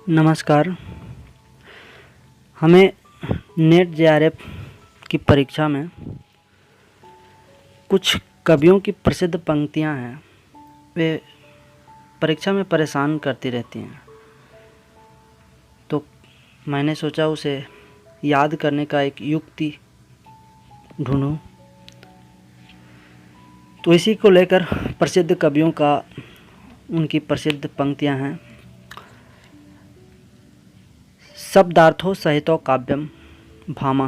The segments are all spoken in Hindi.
नमस्कार। हमें नेट जेआरएफ की परीक्षा में कुछ कवियों की प्रसिद्ध पंक्तियां हैं, वे परीक्षा में परेशान करती रहती हैं। तो मैंने सोचा उसे याद करने का एक युक्ति ढूंढूं। तो इसी को लेकर प्रसिद्ध कवियों का उनकी प्रसिद्ध पंक्तियां हैं। शब्दार्थो सहितो काव्यम भामा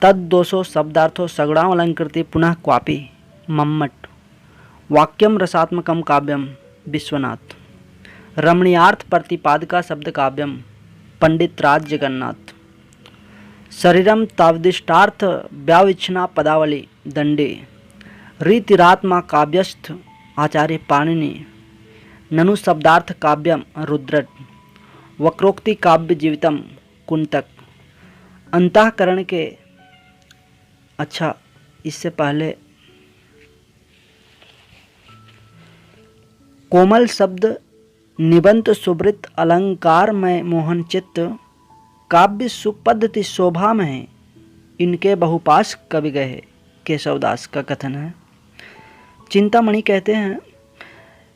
तद्दोषो शब्दार्थो सगुणावलंकृति पुनः क्वापि मम्मट वाक्यम रसात्मकम काव्यम विश्वनाथ रमणीयार्थ प्रतिपादका शब्द काव्यम पंडित राज जगन्नाथ शरीरम तावदिष्टार्थ व्याविच्छिन्ना पदावली दंडे रीतिरात्मा काव्यस्थ आचार्य पाणिनि ननु शब्दार्थ काव्यम रुद्रट वक्रोक्ति काव्य जीवितम कुंतक अंतःकरण के। अच्छा, इससे पहले कोमल शब्द निबंत सुवृत अलंकार में मोहन चित्त काव्य सुपद्धति शोभा में इनके बहुपाश कवि गए केशवदास का कथन है। चिंतामणि कहते हैं,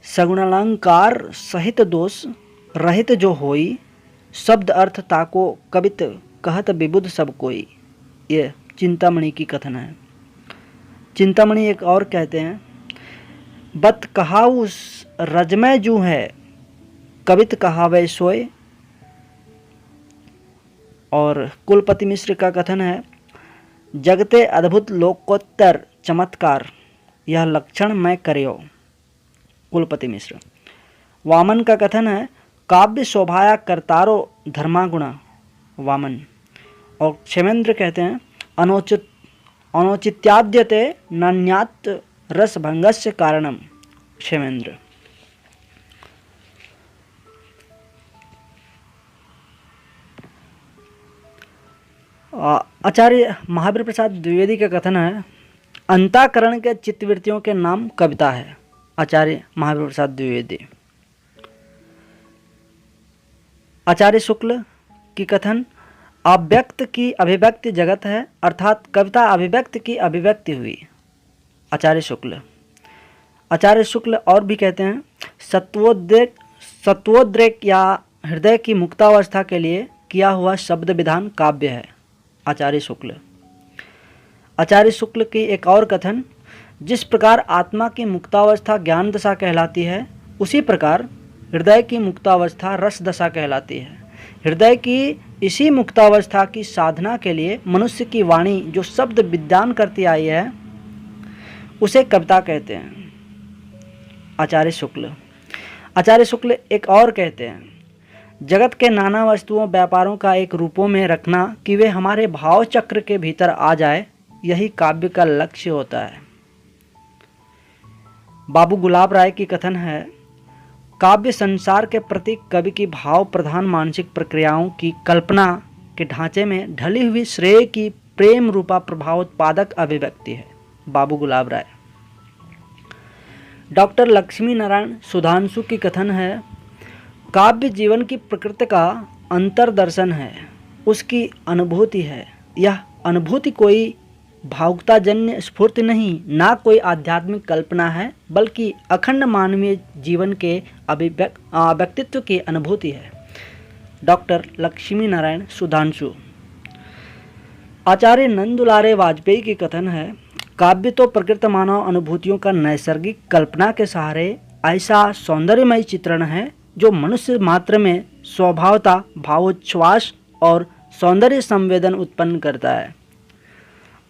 सगुणालंकार सहित दोष रहित जो होई शब्द अर्थ ताको कवित कहत विबुध सब कोई। ये चिंतामणि की कथन है। चिंतामणि एक और कहते हैं, बत कहाऊ रजमय जू है कवित कहावे सोए। और कुलपति मिश्र का कथन है, जगते अद्भुत लोकोत्तर चमत्कार यह लक्षण मैं करियो। कुलपति मिश्र। वामन का कथन है, काव्य शोभाया करतारो धर्मागुणा वामन। और क्षेमेंद्र कहते हैं, अनौचित्याद्यते नान्यात् रसभंगस्य कारणम क्षेमेंद्र। आचार्य महावीर प्रसाद द्विवेदी का कथन है, अंतःकरण के चित्तवृत्तियों के नाम कविता है। आचार्य महावीर प्रसाद द्विवेदी। आचार्य शुक्ल की कथन, अव्यक्त की अभिव्यक्ति जगत है, अर्थात कविता अभिव्यक्त की अभिव्यक्ति हुई। आचार्य शुक्ल। आचार्य शुक्ल और भी कहते हैं, सत्वोद्रेक या हृदय की मुक्तावस्था के लिए किया हुआ शब्द विधान काव्य है। आचार्य शुक्ल। आचार्य शुक्ल की एक और कथन, जिस प्रकार आत्मा की मुक्तावस्था ज्ञान दशा कहलाती है, उसी प्रकार हृदय की मुक्तावस्था रस दशा कहलाती है। हृदय की इसी मुक्तावस्था की साधना के लिए मनुष्य की वाणी जो शब्द विद्यान करती आई है, उसे कविता कहते हैं। आचार्य शुक्ल। आचार्य शुक्ल एक और कहते हैं, जगत के नाना वस्तुओं व्यापारों का एक रूपों में रखना कि वे हमारे भाव चक्र के भीतर आ जाए, यही काव्य का लक्ष्य होता है। बाबू गुलाब राय की कथन है, काव्य संसार के प्रति कवि की भाव प्रधान मानसिक प्रक्रियाओं की कल्पना के ढांचे में ढली हुई श्रेय की प्रेम रूपा प्रभावोत्पादक अभिव्यक्ति है। बाबू गुलाब राय। डॉक्टर लक्ष्मी नारायण सुधांशु की कथन है, काव्य जीवन की प्रकृति का अंतर्दर्शन है, उसकी अनुभूति है। यह अनुभूति कोई भावुकताजन्य स्फूर्ति नहीं, ना कोई आध्यात्मिक कल्पना है, बल्कि अखंड मानवीय जीवन के व्यक्तित्व की अनुभूति है। डॉक्टर लक्ष्मी नारायण सुधांशु। आचार्य नंदुलारे वाजपेयी की कथन है, काव्य तो प्रकृत मानव अनुभूतियों का नैसर्गिक कल्पना के सहारे ऐसा सौंदर्यमय चित्रण है जो मनुष्य मात्र में स्वभावता भावोच्छ्वास और सौंदर्य संवेदन उत्पन्न करता है।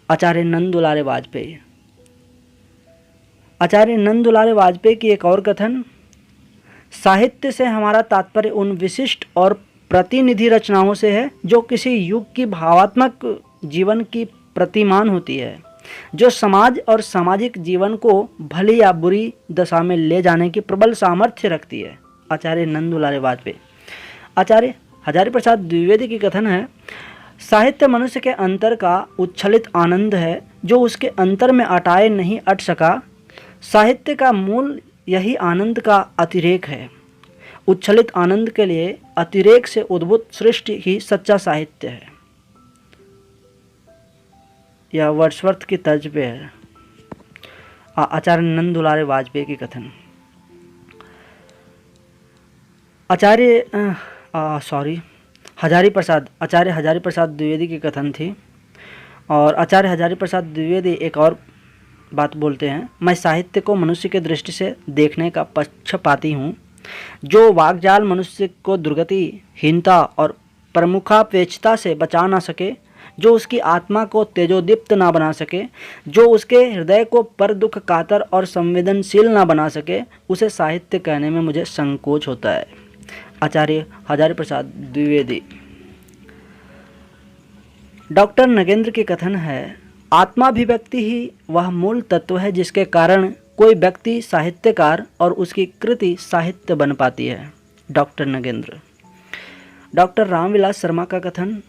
आचार्य नंदुलारे वाजपेयी। आचार्य नंदुलारे वाजपेयी की एक और कथन, साहित्य से हमारा तात्पर्य उन विशिष्ट और प्रतिनिधि रचनाओं से है जो किसी युग की भावात्मक जीवन की प्रतिमान होती है, जो समाज और सामाजिक जीवन को भली या बुरी दशा में ले जाने की प्रबल सामर्थ्य रखती है। आचार्य नंदुलारे वाजपेयी। आचार्य हजारी प्रसाद द्विवेदी की कथन है, साहित्य मनुष्य के अंतर का उच्छलित आनंद है जो उसके अंतर में अटाए नहीं अट सका। साहित्य का मूल यही आनंद का अतिरेक है। उच्छलित आनंद के लिए अतिरेक से उद्भूत सृष्टि ही सच्चा साहित्य है। यह वर्ड्सवर्थ की तर्ज पे है। आचार्य नंद दुलारे वाजपेयी की कथन। आचार्य हजारी प्रसाद द्विवेदी की कथन थी। और आचार्य हजारी प्रसाद द्विवेदी एक और बात बोलते हैं, मैं साहित्य को मनुष्य की दृष्टि से देखने का पक्षपाती हूँ। जो वाग्जाल मनुष्य को दुर्गति, हीनता और प्रमुखापेक्षता से बचा ना सके, जो उसकी आत्मा को तेजोदीप्त ना बना सके, जो उसके हृदय को पर दुख कातर और संवेदनशील ना बना सके, उसे साहित्य कहने में मुझे संकोच होता है। आचार्य हजारी प्रसाद द्विवेदी। डॉक्टर नगेंद्र की कथन है, आत्माभिव्यक्ति ही वह मूल तत्व है जिसके कारण कोई व्यक्ति साहित्यकार और उसकी कृति साहित्य बन पाती है। डॉक्टर नगेंद्र। डॉक्टर रामविलास शर्मा का कथन,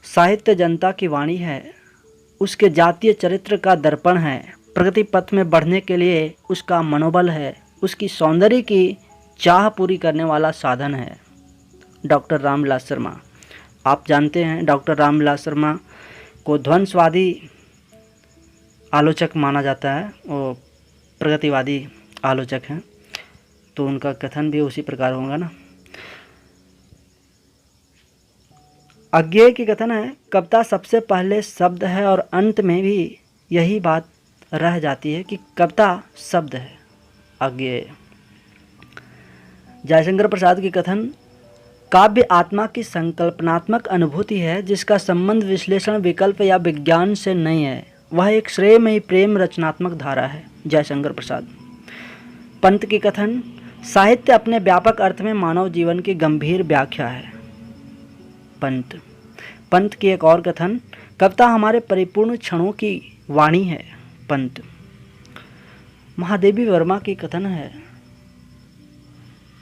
साहित्य जनता की वाणी है, उसके जातीय चरित्र का दर्पण है, प्रगति पथ में बढ़ने के लिए उसका मनोबल है, उसकी सौंदर्य की चाह पूरी करने वाला साधन है। डॉक्टर रामविलास शर्मा। आप जानते हैं डॉक्टर रामविलास शर्मा को ध्वंसवादी आलोचक माना जाता है, वो प्रगतिवादी आलोचक हैं, तो उनका कथन भी उसी प्रकार होगा ना। अज्ञेय की कथन है, कविता सबसे पहले शब्द है और अंत में भी यही बात रह जाती है कि कविता शब्द है। अज्ञेय। जयशंकर प्रसाद की कथन, काव्य आत्मा की संकल्पनात्मक अनुभूति है जिसका संबंध विश्लेषण, विकल्प या विज्ञान से नहीं है। वह एक श्रेयमयी प्रेम रचनात्मक धारा है। जयशंकर प्रसाद। पंत की कथन, साहित्य अपने व्यापक अर्थ में मानव जीवन की गंभीर व्याख्या है। पंत की एक और कथन, कविता हमारे परिपूर्ण क्षणों की वाणी है। पंत। महादेवी वर्मा की कथन है,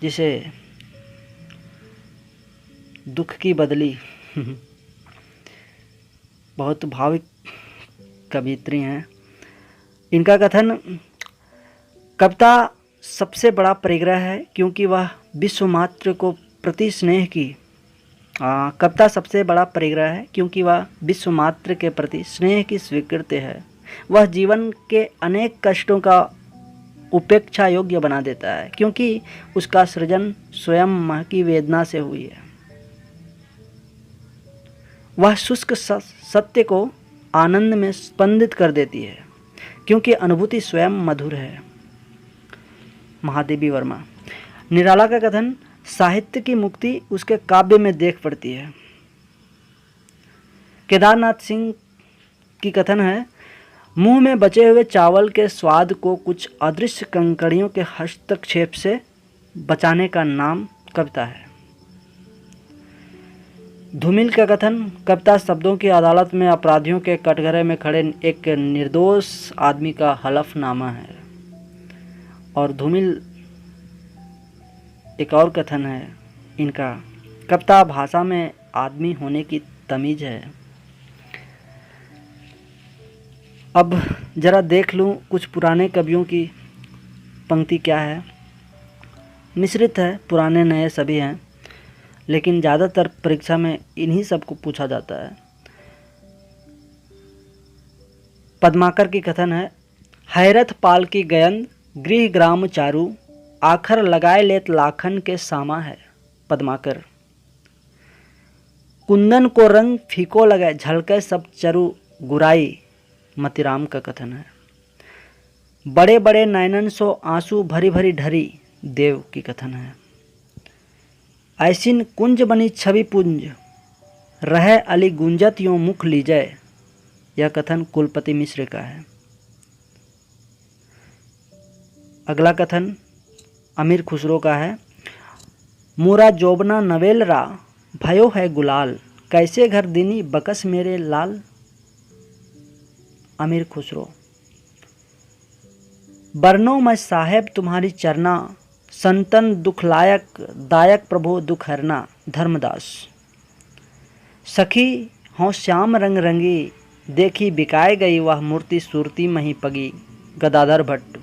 जिसे दुख की बदली बहुत भाविक कवियत्री हैं। इनका कथन, कविता सबसे बड़ा परिग्रह है क्योंकि वह विश्व मात्र को प्रति स्नेह की कविता सबसे बड़ा परिग्रह है क्योंकि वह विश्व मात्र के प्रति स्नेह की स्वीकृति है। वह जीवन के अनेक कष्टों का उपेक्षा योग्य बना देता है क्योंकि उसका सृजन स्वयं माँ की वेदना से हुई है। वह शुष्क सत्य को आनंद में स्पंदित कर देती है क्योंकि अनुभूति स्वयं मधुर है। महादेवी वर्मा। निराला का कथन, साहित्य की मुक्ति उसके काव्य में देख पड़ती है। केदारनाथ सिंह की कथन है, मुंह में बचे हुए चावल के स्वाद को कुछ अदृश्य कंकड़ियों के हस्तक्षेप से बचाने का नाम कविता है। धूमिल का कथन, कविता शब्दों की अदालत में अपराधियों के कटघरे में खड़े एक निर्दोष आदमी का हलफनामा है। और धूमिल एक और कथन है इनका, कविता भाषा में आदमी होने की तमीज है। अब जरा देख लूँ कुछ पुराने कवियों की पंक्ति क्या है। मिश्रित है, पुराने नए सभी हैं, लेकिन ज़्यादातर परीक्षा में इन्हीं सबको पूछा जाता है। पद्माकर की कथन है, हैरत पाल की गयंद गृह ग्राम चारू, आखर लगाए लेत लाखन के सामा है। पद्माकर। कुंदन को रंग फीको लगे झलके सब चरु गुराई। मतिराम का कथन है। बड़े बड़े नैनन सो आंसू भरी भरी ढरी। देव की कथन है। ऐसिन कुंज बनी छवि पुंज, रहे अली गुंजत यों मुख लीजय। यह कथन कुलपति मिश्र का है। अगला कथन अमीर खुसरो का है। मोरा जोबना नवेल रा, भयो है गुलाल, कैसे घर दिनी बकस मेरे लाल। अमीर खुसरो। बरनो मैं साहेब तुम्हारी चरना, संतन दुखलायक दायक प्रभु दुख हरना। धर्मदास। सखी हों श्याम रंग रंगी, देखी बिकाए गई वह मूर्ति सूरती मही पगी। गदाधर भट्ट।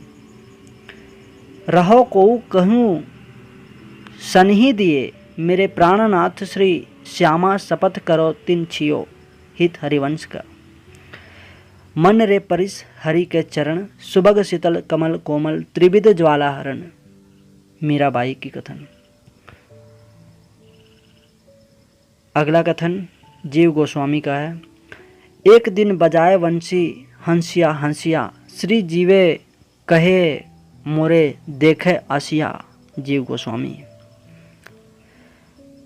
रहो को कहूँ सनही दिए मेरे प्राणनाथ श्री श्यामा शपथ करो तिन छियो हित हरिवंश का। मन रे परिस हरि के चरण सुबग शीतल कमल कोमल त्रिविध ज्वाला हरण। मीराबाई की कथन। अगला कथन जीव गोस्वामी का है। एक दिन बजाए वंशी हंसिया हंसिया श्री जीवे कहे मोरे देखे आसिया। जीव गोस्वामी।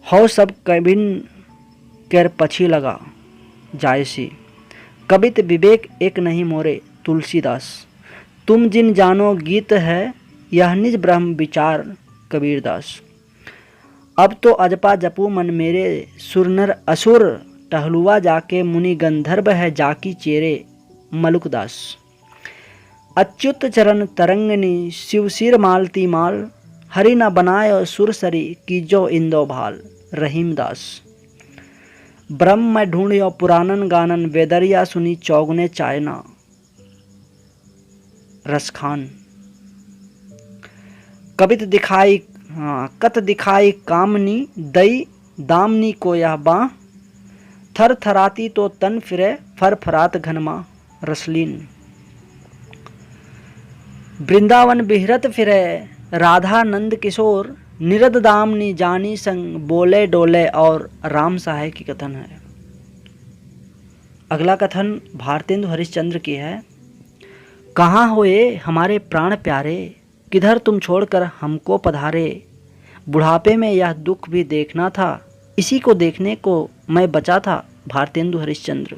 हो सब कबिन कर पछी लगा जायसी कबित विवेक एक नहीं मोरे तुलसीदास। तुम जिन जानो गीत है यह निज ब्रह्म विचार कबीरदास। अब तो अजपा जपू मन मेरे सुरनर असुर टहलुआ जाके मुनि गंधर्व है जाकी चेरे मलुकदास। अच्युत चरण तरंगनी शिवशिर मालती माल हरि न बनाय सुरसरी कीजो इंदो भाल। रहीमदास। ब्रह्म मैं ढूंढियो पुराणन गानन वेदरिया सुनी चौगने चायना। रसखान। कत दिखाई कामनी दई दामनी को यह बाँ। थर थराती तो तन फिरे फरफरात घनमा। रसलीन। वृंदावन बिहरत फिरे राधा नंद किशोर निरद दामनी जानी संग बोले डोले और राम सहाय की कथन है। अगला कथन भारतेंदु हरिश्चंद्र की है। कहाँ होए हमारे प्राण प्यारे किधर तुम छोड़कर हमको पधारे। बुढ़ापे में यह दुख भी देखना था इसी को देखने को मैं बचा था। भारतेंदु हरिश्चंद्र।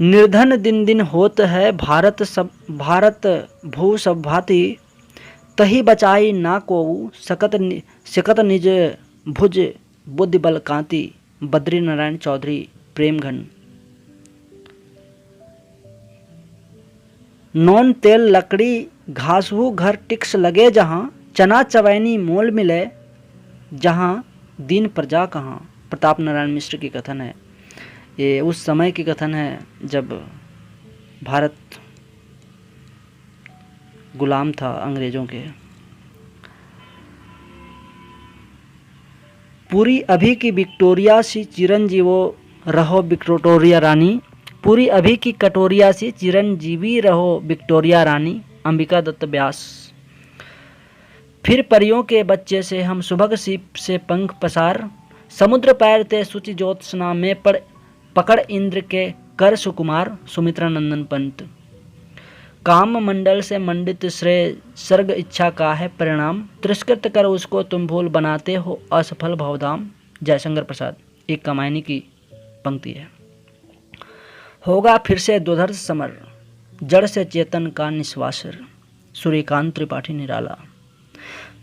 निर्धन दिन दिन होत है भारत भू सब भांति। तही बचाई ना को सकत निज भुज बुद्धि बल कांति। बद्री नारायण चौधरी प्रेमघन। नॉन तेल लकड़ी घासहू घर टिक्स लगे जहाँ। चना चवैनी मोल मिले जहाँ दीन प्रजा कहाँ। प्रताप नारायण मिश्र की कथन है। ये उस समय की कथन है जब भारत गुलाम था अंग्रेजों के। पूरी अभी की विक्टोरिया सी चिरंजीवो रहो विक्टोरिया रानी। पूरी अभी की कटोरिया सी चिरंजीवी रहो विक्टोरिया रानी। अंबिका दत्त व्यास। फिर परियों के बच्चे से हम सुबह सीप से पंख पसार। समुद्र पैर ते सुचि ज्योत्सना में पकड़ इंद्र के कर सुकुमार। सुमित्रा नंदन पंत। काम मंडल से मंडित श्रेय सर्ग इच्छा का है परिणाम। तिरस्कृत कर उसको तुम भूल बनाते हो असफल भवधाम। जयशंकर प्रसाद। एक कामायनी की पंक्ति है। होगा फिर से दुधर्ष समर जड़ से चेतन का निश्वासर। सूर्यकांत त्रिपाठी निराला।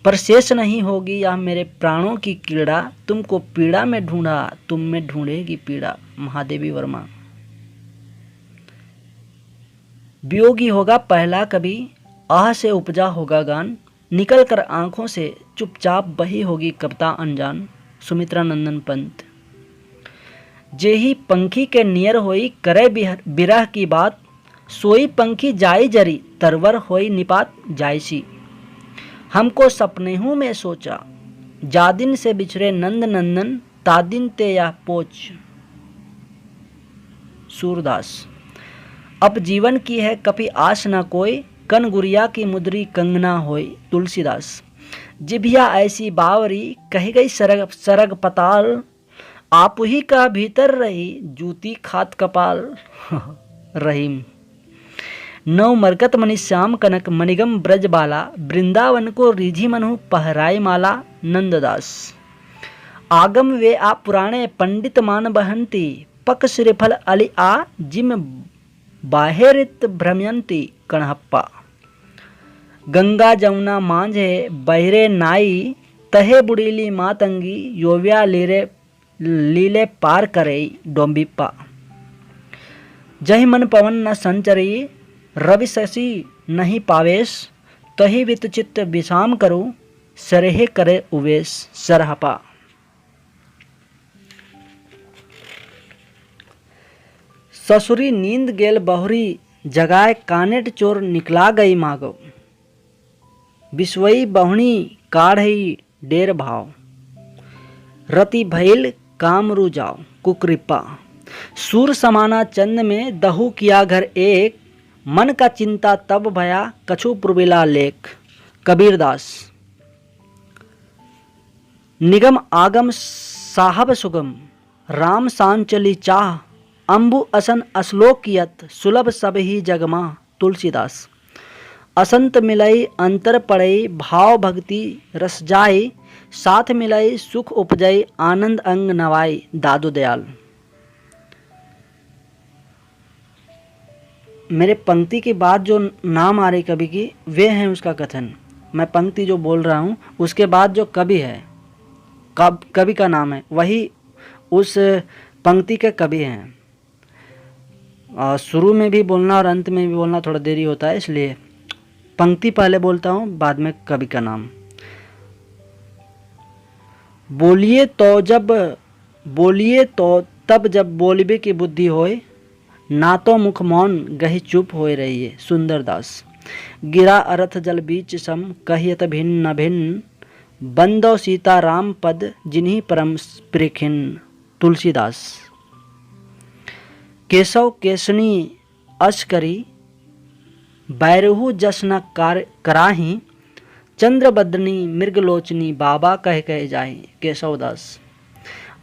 पर शेष नहीं होगी यह मेरे प्राणों की क्रीड़ा। तुमको पीड़ा में ढूंढा तुम में ढूंढेगी पीड़ा। महादेवी वर्मा। वियोगी होगा पहला कभी आह से उपजा होगा गान। निकल कर आंखों से चुपचाप बही होगी कविता अनजान। सुमित्रा नंदन पंत। जेही पंखी के नियर होई करे बिरह की बात। सोई पंखी जाई जरी तरवर होई निपात जायसी। हमको सपनेहू में सोचा जादिन से बिछड़े नंद नंदन तादिन ते या पोच। सूरदास। अब जीवन की है कभी आश न कोई कन गुरिया की मुद्री कंगना होई। तुलसीदास। जिभिया ऐसी बावरी कही गई सरग पताल। आप ही का भीतर रही जूती खात कपाल। रहीम। नव मरकत मणि श्याम कनक मणिगम ब्रज बाला। वृंदावन को रिझी मनु पहराई माला। नंददास। आगम वे आ पुराणे पंडित मान बहंती। पक श्रीफल अली आ जिम बाहेरित भ्रमयंती। कणहप्पा। गंगा जमुना मांझे बहिरे नाई। तहे बुड़ीली मातंगी योव्या लीले पार करे। डोंबिप्पा। जहि मन पवन न संचरी रवि शशि नहीं पावेश। तही वित चित्त विषाम करो सरेहे करे उवेश। सरहपा। ससुरी नींद गेल बहुरी जगाए कानेट चोर निकला गई मागो। बिस्वई बहुणी काढ़ई डेर भाव, रति भइल कामरू जाओ कुकृपा, सूर समाना चंद में दहु किया घर एक, मन का चिंता तब भया कछु पुरबिला लेख। कबीरदास। निगम आगम साहब सुगम, राम सांचली चाह, अंबु असन अश्लोकियत, सुलभ सब ही जगमा। तुलसीदास। असंत मिलई अंतर पड़ई, भाव भक्ति रस जाई, साथ मिलई सुख उपजई, आनंद अंग नवाई। दादू दयाल। मेरे पंक्ति के बाद जो नाम आ रही कवि की, वे हैं उसका कथन। मैं पंक्ति जो बोल रहा हूँ उसके बाद जो कवि है, कवि का नाम है, वही उस पंक्ति के कवि हैं। शुरू में भी बोलना और अंत में भी बोलना थोड़ा देरी होता है, इसलिए पंक्ति पहले बोलता हूँ, बाद में कवि का नाम। बोलिए तो तब जब बोलबे की बुद्धि होए, ना तो मुख मौन गही चुप होए रहिए। सुंदरदास। गिरा अरथ जल बीच सम, कहियत भिन्न न भिन्न, बंदो सीता राम पद जिन्हीं परम प्रिखिन। तुलसीदास। केशव केसनी अस करी, बैरहु जस न कराही, चंद्रबदनी मृगलोचनी, बाबा कह कह जाही। केशवदास।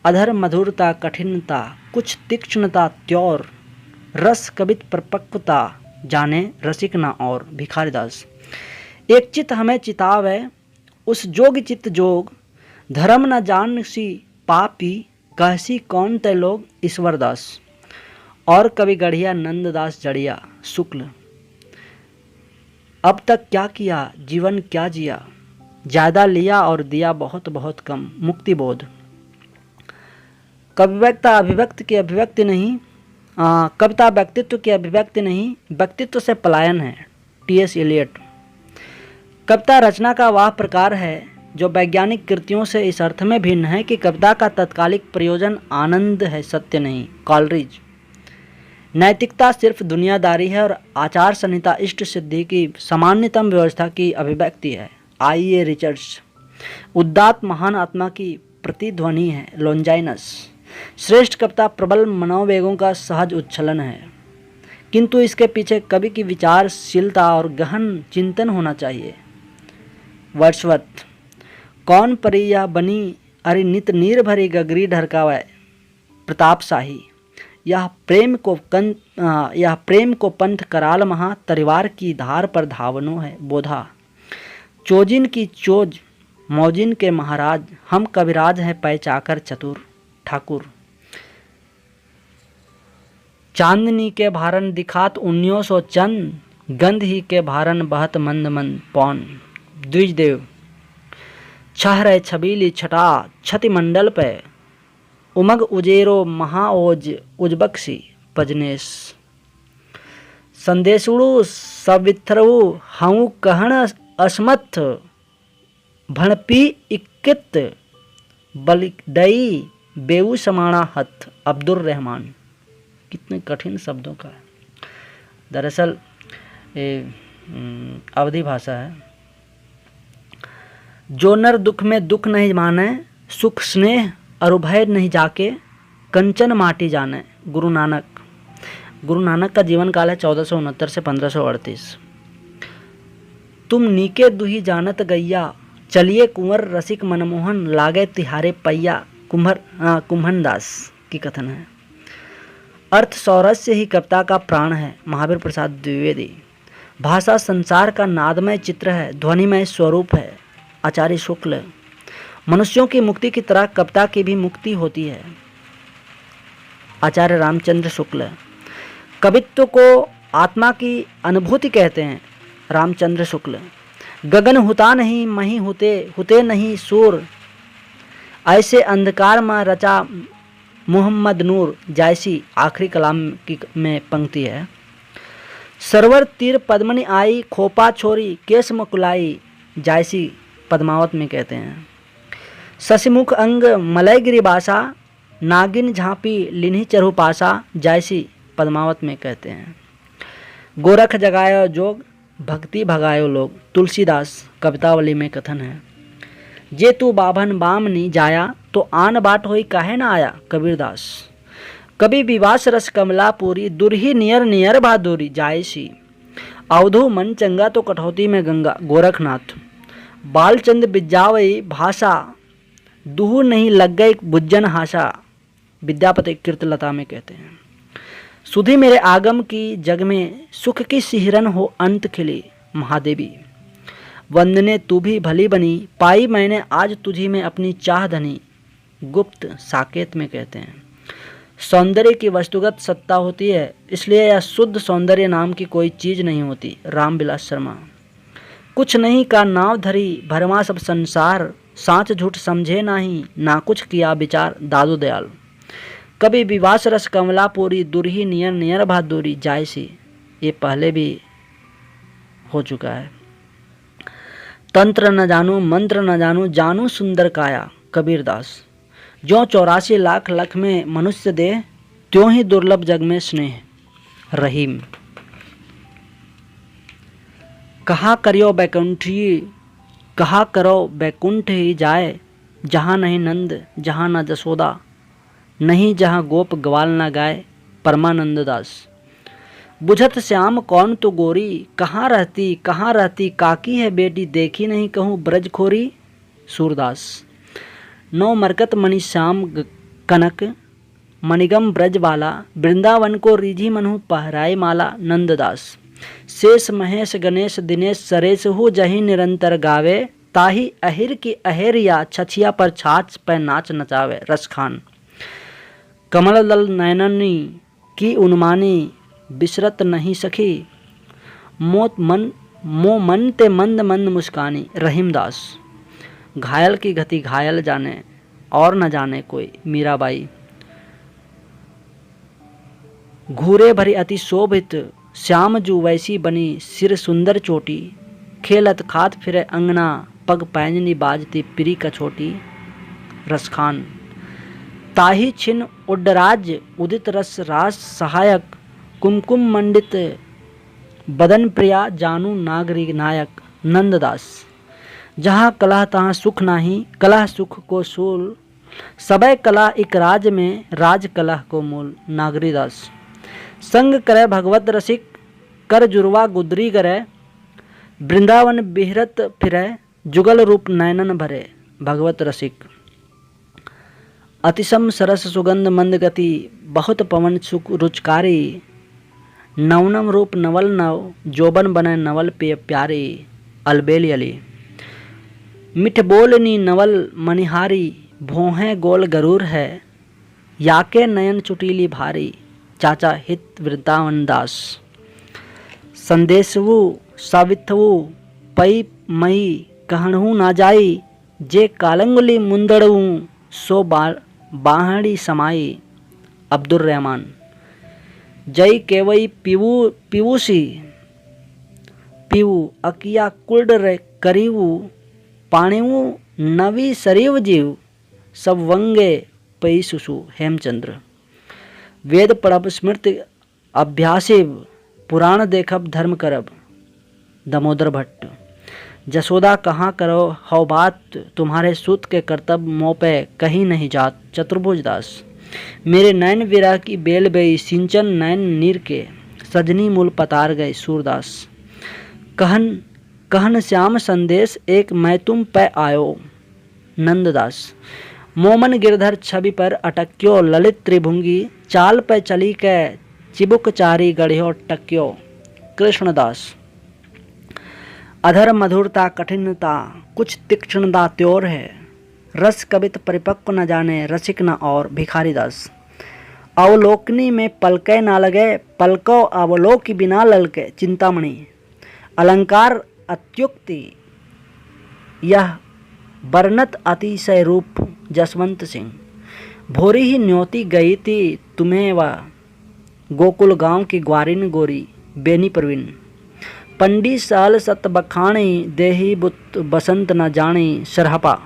अधर मधुरता कठिनता, कुछ तीक्ष्णता त्योर, रस कवित परिपक्वता, जाने रसिक ना और। भिखारीदास। एक चित हमें चितावे, उस जोग चित जोग, धर्म न जान सी पापी, कहसी कौन ते लोग। ईश्वरदास। और कवि गढ़िया नंददास जड़िया। शुक्ल। अब तक क्या किया जीवन क्या जिया, ज्यादा लिया और दिया बहुत बहुत कम। मुक्तिबोध। कविता अभिव्यक्ति की अभिव्यक्ति नहीं, कविता व्यक्तित्व की अभिव्यक्ति नहीं, व्यक्तित्व से पलायन है। टी.एस. एलियट। कविता रचना का वह प्रकार है जो वैज्ञानिक कृतियों से इस अर्थ में भिन्न है कि कविता का तत्कालिक प्रयोजन आनंद है, सत्य नहीं। कॉलरिज। नैतिकता सिर्फ दुनियादारी है और आचार संहिता इष्ट सिद्धि की सामान्यतम व्यवस्था की अभिव्यक्ति है। आई.ए. रिचर्ड्स। उदात्त महान आत्मा की प्रतिध्वनि है। लॉन्जाइनस। श्रेष्ठ कविता प्रबल मनोवेगों का सहज उच्छलन है, किंतु इसके पीछे कवि की विचारशीलता और गहन चिंतन होना चाहिए। वर्ड्सवर्थ। कौन परी यह बनी, अरे नित नीर भरी गगरी ढरकावै। प्रतापशाही। यह प्रेम को पंथ कराल महा, तरिवार की धार पर धावनो है। बोधा। चोजिन की चोज मौजिन के महाराज, हम कविराज हैं पै चाकर चतुर। ठाकुर। चांदनी के भारन दिखात 1900 चंद, गंध ही के भारन बहत मंद मंद पौन। द्विजदेव। छह रहे छबीली छटा छति मंडल पे, उमग उजेरो महाओज उजबक्सी पजनेश। संदेशुड़ु सविथरु हऊँ कहण असमथ, भणपी इक्कित बलिदई बेऊ समाणा हथ। अब्दुल रहमान। कितने कठिन शब्दों का है, दरअसल ये अवधी भाषा है। जो नर दुख में दुख नहीं माने, सुख स्नेह अरुभय नहीं जाके, कंचन माटी जाने। गुरु नानक। गुरु नानक का जीवन काल है 1469 से 1538। तुम नीके दुही जानत गैया, चलिए कुंवर रसिक मनमोहन, लागे तिहारे पैया। कुम्भन दास की कथन है। अर्थ सौरस्य ही कविता का प्राण है। महावीर प्रसाद द्विवेदी। भाषा संसार का नादमय चित्र है, ध्वनिमय स्वरूप है। आचार्य शुक्ल। मनुष्यों की मुक्ति की तरह कविता की भी मुक्ति होती है। आचार्य रामचंद्र शुक्ल। कवित्व को आत्मा की अनुभूति कहते हैं। रामचंद्र शुक्ल। गगन हुता नहीं मही हुते नहीं सूर, ऐसे अंधकार में रचा मोहम्मद नूर। जैसी आखिरी कलाम की में पंक्ति है। सरवर तीर पद्मनि आई, खोपा छोरी केस मकुलाई। जैसी पद्मावत में कहते हैं। शशिमुख अंग मलय गिरिबासा, नागिन झांपी लिन्ही चरहु पासा। जैसी पद्मावत में कहते हैं। गोरख जगायो जोग, भक्ति भगायो लोग। तुलसीदास। कवितावली में कथन है। जे तू बाभन बामनी जाया, तो आन बाट होई काहे ना आया। कबीरदास। कभी विवास रस कमला पूरी, दुरही नियर नियर बहादुरी जायसी। अवधु मन चंगा, तो कठौती में गंगा। गोरखनाथ। बालचंद बिजावई भाषा, दुहु नहीं लग गई बुज्जन हाशा। विद्यापति कीर्तलता में कहते हैं। सुधी मेरे आगम की जग में, सुख की सिहरन हो अंत खिली। महादेवी। वंदने तू भी भली बनी, पाई मैंने आज तुझी में अपनी चाह धनी। गुप्त साकेत में कहते हैं। सौंदर्य की वस्तुगत सत्ता होती है, इसलिए यह शुद्ध सौंदर्य नाम की कोई चीज नहीं होती। रामविलास शर्मा। कुछ नहीं का नाव धरी, भरमा सब संसार। साँच झूठ समझे नाही, ना कुछ किया विचार। दादू दयाल। कभी विवास रस कमला पूरी, दुरही नियर नियर बहादुरी जायसी। ये पहले भी हो चुका है। तंत्र न जानू मंत्र न जानू, जानू सुंदर काया। कबीरदास। ज्यों 84 लाख लख में मनुष्य दे, त्यों ही दुर्लभ जग में स्नेह। रहीम। कहा करियो बैकुंठी, कहा करो बैकुंठ ही जाए। जहाँ नहीं नंद, जहाँ न जसोदा, नहीं जहाँ गोप ग्वाल न गाए। परमानंद दास। बुझत श्याम कौन तू गोरी, कहाँ रहती काकी है बेटी, देखी नहीं कहूँ ब्रज खोरी। सूरदास। नौ मरकत मणि श्याम कनक, मणिगम ब्रज वाला। वृंदावन को रिझी मनहु पहराए माला। नंददास। शेष महेश गणेश दिनेश सरेश हु, जही निरंतर गावे। ताही अहिर की अहेरिया, छछिया पर छाछ पे नाच नचावे। रसखान। कमल दल नैननी की उन्मानी, बिसरत नहीं सखी। मो मन ते मंद मंद मुस्कानी। रहीमदास। घायल की गति घायल जाने, और न जाने कोई। मीराबाई। घूरे भरी अति शोभित, श्याम जू वैसी बनी। सिर सुंदर चोटी, खेलत खात फिरे अंगना। पग पैंजनी बाजती पिरी कछोटी। रसखान। ताही छिन उड्डराज, उदित रस रास सहायक। कुमकुम मंडित बदन प्रिया, जानू नागरी नायक। नंददास। जहाँ कलह तहाँ सुख नाही, कलह सुख को सूल। सबय कला एक राज में, राज कलह को मूल। नागरीदास। संग करे भगवत रसिक, कर जुर्वा गुदरी करे। वृंदावन बिहरत फिरे, जुगल रूप नैनन भरे। भगवत रसिक। अतिशम सरस सुगंध मंद गति, बहुत पवन सुख रुचकारी। नवनम रूप नवल नव, जोबन बने नवल पे प्यारी। अलबेली अली। मिठ बोलनी नवल मनिहारी, भोहें गोल गरूर है। याके नयन चुटीली भारी। चाचा हित वृंदावन दास। संदेशवु साविथवु, पई मई कहणहु ना जाई। जे कालंगुली मुंदड़ऊ, सो बाहड़ी समाई। अब्दुल रहमान। जय केवई पीवूसी, पीवू अकिया कुल्ड रे करीवू। पाणिवु नवी सरीव जीव, सब वंगे पई सुसु। हेमचंद्र। वेद पढ़ब स्मृति अभ्यासिव, पुराण देखब धर्म करब। दामोदर भट्ट। जसोदा कहाँ करो हौ बात, तुम्हारे सूत के कर्तव्य मोह पे कहीं नहीं जात। चतुर्भुज दास। मेरे नैन विरह की बेल बई, सिंचन नैन नीर के। सजनी मूल पतार गए। सूरदास। कहन श्याम संदेश, एक मैं तुम पे आयो। नंददास। मोमन गिरधर छवि पर अटक्यो, ललित त्रिभुंगी। चाल पे चली के चिबुक चारी गढ़ियो टक्यो। कृष्णदास। अधर मधुरता कठिनता, कुछ तीक्ष्णता त्योर है। रस कवित परिपक्व न जाने, रसिक न और। भिखारीदास। अवलोकनी में पलके ना लगे, पलको अवलोकी बिना ललके। चिंतामणि। अलंकार अत्युक्ति, यह वर्णत अतिशय रूप। जसवंत सिंह। भोरी ही न्योती गई थी तुम्हें वह, गोकुल गांव की ग्वारिन गोरी। बेनी प्रवीण। पंडी साल सत बखाणी, देही बुत बसंत न जानी। सरहपा।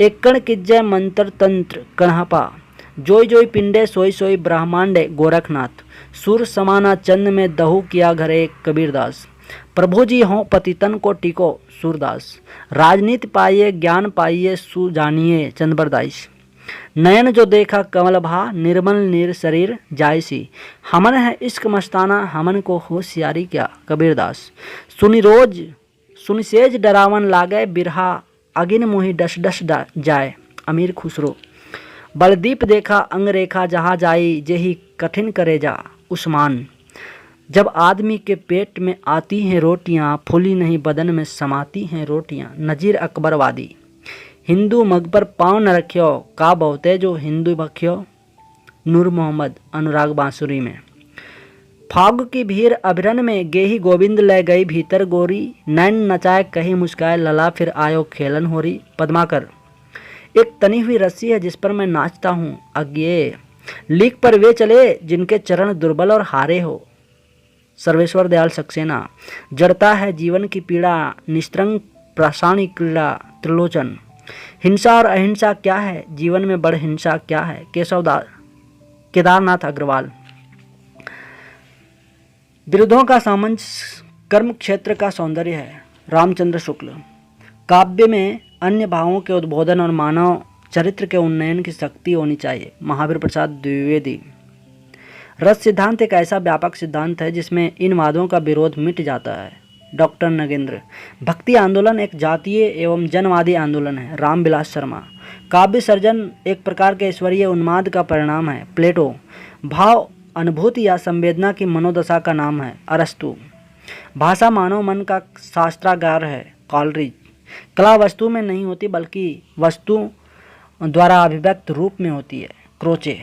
एकण किज्जय मंत्र तंत्र कणहपा। जोई जोई पिंडे सोई सोई ब्रह्मांडे। गोरखनाथ। सुर समाना चंद में दहु किया घरे। कबीरदास। प्रभु जी हों पतितन को टिको सूरदास। राजनीति पाइए ज्ञान पाइए सुजानिए चंद्रबरदास। नयन जो देखा कमल भा निर्मल निर शरीर जायसी। हमन है इश्क मस्ताना हमन को होशियारी क्या कबीरदास। सुनि सेज डरावन लागे बिरहा अगिन मोहि डस डस जाए अमीर खुसरो। बलदीप देखा अंगरेखा जहाँ जाई जेही कठिन करे जा उस्मान। जब आदमी के पेट में आती हैं रोटियां फूली नहीं बदन में समाती हैं रोटियां। नजीर अकबरवादी। हिंदू मग पर पाँव न रखियो का बहुते जो हिंदू बख्यो। नूर मोहम्मद अनुराग बांसुरी में। फाग की भीड़ अभिरन में गेही गोविंद ले गई भीतर गोरी। नैन नचाए कहीं मुस्काए लला फिर आयो खेलन होरी। पद्माकर। एक तनी हुई रस्सी है जिस पर मैं नाचता हूँ अज्ञेय। लीक पर वे चले जिनके चरण दुर्बल और हारे हो। सर्वेश्वर दयाल सक्सेना। जड़ता है जीवन की पीड़ा निस्तरंग प्रासाणी क्रीड़ा त्रिलोचन। हिंसा और अहिंसा क्या है जीवन में बड़ हिंसा क्या है केदारनाथ अग्रवाल। विरुद्धों का सामंजस्य कर्म क्षेत्र का सौंदर्य है रामचंद्र शुक्ल। काव्य में अन्य भावों के उद्बोधन और मानव चरित्र के उन्नयन की शक्ति होनी चाहिए महावीर प्रसाद द्विवेदी। रस सिद्धांत एक ऐसा व्यापक सिद्धांत है जिसमें इन वादों का विरोध मिट जाता है डॉक्टर नगेंद्र। भक्ति आंदोलन एक जातीय एवं जनवादी आंदोलन है रामविलास शर्मा। काव्य सर्जन एक प्रकार के ईश्वरीय उन्माद का परिणाम है प्लेटो। भाव अनुभूति या संवेदना की मनोदशा का नाम है अरस्तु। भाषा मानव मन का शास्त्रागार है कॉलरिज। कला वस्तु में नहीं होती बल्कि वस्तु द्वारा अभिव्यक्त रूप में होती है क्रोचे।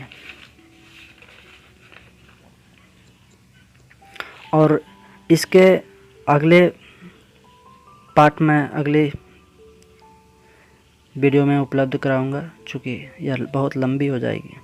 और इसके अगले पार्ट में अगले वीडियो में उपलब्ध कराऊंगा चूँकि यह बहुत लंबी हो जाएगी।